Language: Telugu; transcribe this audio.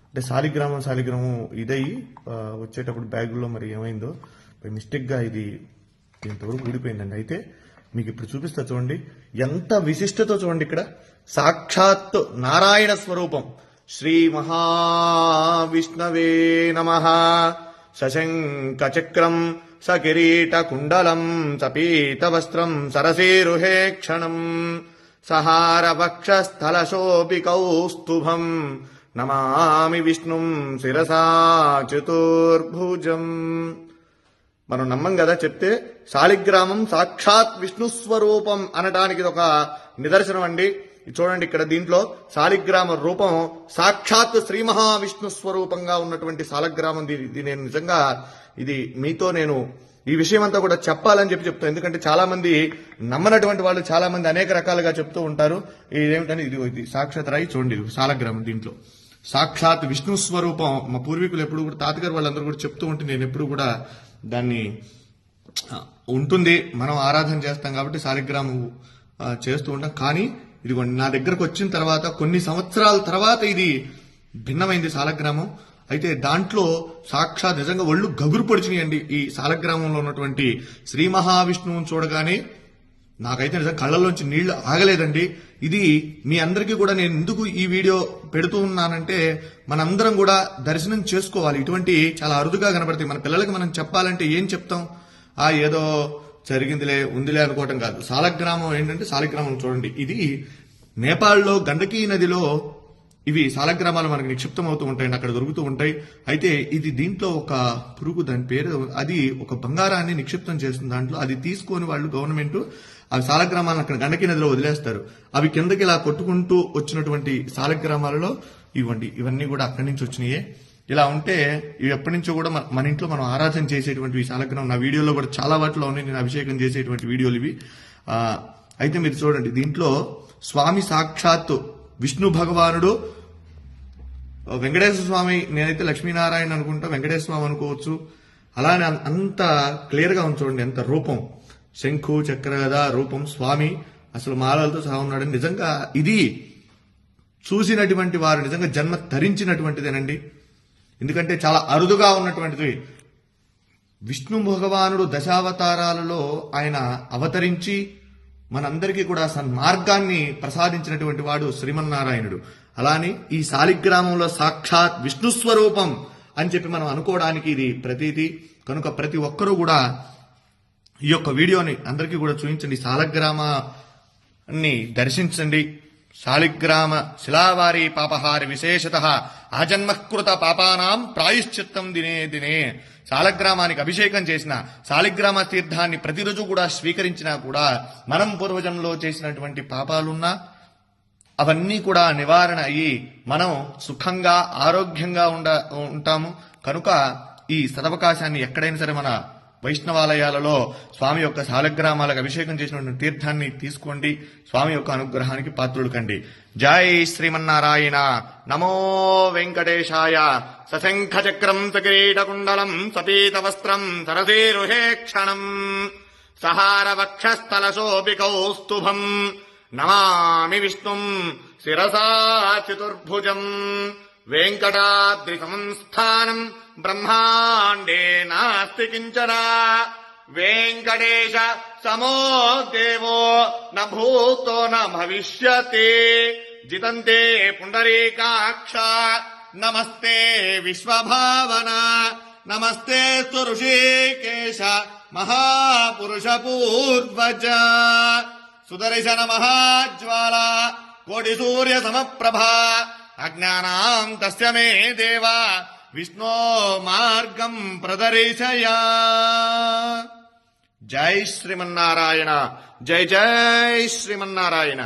అంటే శాలిగ్రామం ఇదై వచ్చేటప్పుడు బ్యాగుల్లో మరి ఏమైందో మిస్టేక్గా ఇది ఇంతవరకు ఊడిపోయిందండి. అయితే మీకు ఇప్పుడు చూపిస్తా చూడండి, ఎంత విశిష్టతో చూడండి. ఇక్కడ సాక్షాత్ నారాయణ స్వరూపం. శ్రీ మహావిష్ణవే నమః. సశంఖ చక్రం సకిరీట కుండలం సపీత వస్త్రం సరసీరుహే క్షణం సహార వక్షస్థల శోభి కౌస్తుభం నమామి విష్ణుం శిరసా చతుర్భుజం. మనం నమ్మం కదా చెప్తే. శాలిగ్రామం సాక్షాత్ విష్ణు స్వరూపం అనడానికి ఒక నిదర్శనం అండి. చూడండి, ఇక్కడ దీంట్లో శాలిగ్రామ రూపం సాక్షాత్ శ్రీ మహావిష్ణు స్వరూపంగా ఉన్నటువంటి శాలిగ్రామం. ఇది నేను నిజంగా మీతో నేను ఈ విషయం అంతా కూడా చెప్పాలని చెప్తాను. ఎందుకంటే చాలా మంది నమ్మనటువంటి వాళ్ళు చాలా మంది అనేక రకాలుగా చెప్తూ ఉంటారు. ఇదేమిటని ఇది సాక్షాత్ రాయి చూడండి, శాలిగ్రామం దీంట్లో సాక్షాత్ విష్ణు స్వరూపం. మా పూర్వీకులు ఎప్పుడు కూడా తాతగారు వాళ్ళందరూ కూడా చెప్తూ ఉంటే నేను ఎప్పుడు కూడా దాన్ని ఉంటుంది, మనం ఆరాధన చేస్తాం కాబట్టి శాలిగ్రామం చేస్తూ ఉంటాం. కానీ ఇదిగోండి, నా దగ్గరకు వచ్చిన తర్వాత కొన్ని సంవత్సరాల తర్వాత ఇది భిన్నమైంది శాలిగ్రామం. అయితే దాంట్లో సాక్షాత్ నిజంగా ఒళ్ళు గగురు పొడిచినాయండి. ఈ శాలిగ్రామంలో ఉన్నటువంటి శ్రీ మహావిష్ణువుని చూడగానే నాకైతే నిజంగా కళ్ళల్లోంచి నీళ్లు ఆగలేదండి. ఇది మీ అందరికీ కూడా నేను ఎందుకు ఈ వీడియో పెడుతూ ఉన్నానంటే, మనందరం కూడా దర్శనం చేసుకోవాలి. ఇటువంటి చాలా అరుదుగా కనబడతాయి. మన పిల్లలకి మనం చెప్పాలంటే ఏం చెప్తాం? ఏదో జరిగిందిలే ఉందిలే అనుకోవటం కాదు. శాలిగ్రామం ఏంటంటే, శాలిగ్రామం చూడండి, ఇది నేపాల్లో గండకీ నదిలో ఇవి శాలిగ్రామాలు మనకు నిక్షిప్తం అవుతూ ఉంటాయి, అక్కడ దొరుకుతూ ఉంటాయి. అయితే ఇది దీంట్లో ఒక పురుగు, దాని పేరు, అది ఒక బంగారాన్ని నిక్షిప్తం చేస్తుంది దాంట్లో. అది తీసుకొని వాళ్ళు గవర్నమెంట్ ఆ శాలిగ్రామాలను అక్కడ గండకీ నదిలో వదిలేస్తారు. అవి కిందకి ఇలా కొట్టుకుంటూ వచ్చినటువంటి శాలిగ్రామాలలో ఇవన్నీ కూడా అక్కడి నుంచి వచ్చినాయే. ఇలా ఉంటే ఇవి ఎప్పటి నుంచో కూడా మన ఇంట్లో మనం ఆరాధన చేసేటువంటి శాలిగ్రామం. నా వీడియోలో కూడా చాలా వాటిలో ఉన్నాయి, నేను అభిషేకం చేసేటువంటి వీడియోలు ఇవి. అయితే మీరు చూడండి, దీంట్లో స్వామి సాక్షాత్తు విష్ణు భగవానుడు, వెంకటేశ్వర స్వామి, నేనైతే లక్ష్మీనారాయణ అనుకుంటా, వెంకటేశ్వర స్వామి అనుకోవచ్చు. అలానే అంత క్లియర్ గా చూడండి, ఎంత రూపం, శంఖు చక్రగద రూపం, స్వామి అసలు మాలలతో సహా ఉన్నాడు. నిజంగా ఇది చూసినటువంటి వారు నిజంగా జన్మ ధరించినటువంటిదేనండి. ఎందుకంటే చాలా అరుదుగా ఉన్నటువంటిది. విష్ణు భగవానుడు దశావతారాలలో ఆయన అవతరించి మనందరికీ కూడా సన్మార్గాన్ని ప్రసాదించినటువంటి వాడు శ్రీమన్నారాయణుడు. అలానే ఈ శాలిగ్రామంలో సాక్షాత్ విష్ణు స్వరూపం అని చెప్పి మనం అనుకోవడానికి ఇది ప్రతీతి. కనుక ప్రతి ఒక్కరూ కూడా ఈ యొక్క వీడియోని అందరికీ కూడా చూపించండి, శాలిగ్రామాన్ని దర్శించండి. శాలిగ్రామ శిలావారి పాపహారి విశేషత ఆజన్మకృత పాపానాం ప్రాయశ్చిత్తం దినే దినే. శాలిగ్రామానికి అభిషేకం చేసిన, శాలిగ్రామ తీర్థాన్ని ప్రతిరోజు కూడా స్వీకరించినా కూడా మనం పూర్వజన్మలో చేసినటువంటి పాపాలున్నా అవన్నీ కూడా నివారణ అయ్యి మనం సుఖంగా ఆరోగ్యంగా ఉంటాము. కనుక ఈ సదవకాశాన్ని ఎక్కడైనా సరే మన వైష్ణవాలయాలలో స్వామి యొక్క శాలిగ్రామాలకు అభిషేకం చేసినటువంటి తీర్థాన్ని తీసుకోండి. స్వామి యొక్క అనుగ్రహానికి పాత్రులు కండి. జై శ్రీమన్నారాయణ. నమో వెంకటేశాయ. సశంఖ చక్రం సకిరీట కుండలం సపీత వస్త్రం సరసీరుహే క్షణం సహార వక్షస్థల శోభి కౌస్తుభం నమామి విష్ణుం శిరసా చతుర్భుజం. వెంకటాద్రి సంస్థానం బ్రహ్మాండే నాస్తి కించన వెంకటేశ సమో దేవో న భూతో న భవిష్యతి. జితంతే పుండరీకాక్ష నమస్తే విశ్వభావన నమస్తే ఋషికేశ మహాపురుష పూర్వజ. సుదర్శన మహాజ్వాల కోటి సూర్య సమప్రభా అజ్ఞానాం తస్య మే దేవా విష్ణో మార్గం ప్రదర్శయ. జై శ్రీమన్నారాయణ. జై జై శ్రీమన్నారాయణ.